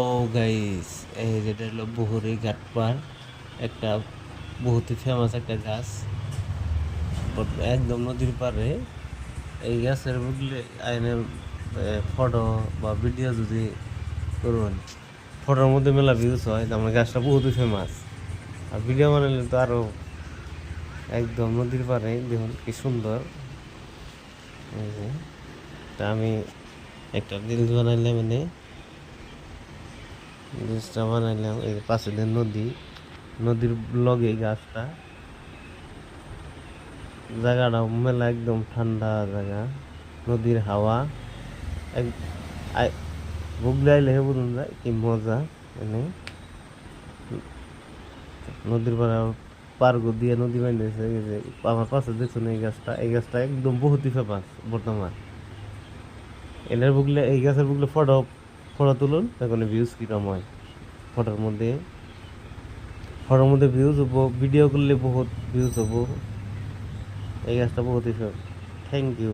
ও guys, এই যেটা হলো বহুরি ঘাট পার, একটা বহুতই ফেমাস একটা গাছ। একদম নদীর পাড়ে এই গাছের বুঝলে আইনে ফটো বা ভিডিও যদি করুন, ফটোর মধ্যে মেলা ভিউজ হয়, তার মানে গাছটা বহুতই ফেমাস। আর ভিডিও বানালে তো আরো একদম নদীর পাড়ে দেখুন কি সুন্দর। এই যে তা আমি একটা রিলস বানাইলাম, রিলসটা বানাইলাম এই যে পাশে দিয়ে নদীর লগে গাছটা। জায়গাটা মেলা একদম ঠান্ডা জায়গা, নদীর হাওয়া এক বুগলে আইলে বুঝুন যায় কি মজা। মানে নদীর পাড়ে পার্ক দিয়ে নদী বানিয়েছে। এই যে আমার পাশে দেখুন এই গাছটা একদম বহুতই ফেমাস বর্তমান। এনের বুগলে এই গাছের বুগলে ফটো ফটো তুলুন, এখন ভিউজ কিরম হয়। ফটোর মধ্যে ভিউজ হবো, ভিডিও করলে বহুত ভিউজ হবো। এই গাছটা বহুতই ফেমাস। Thank you.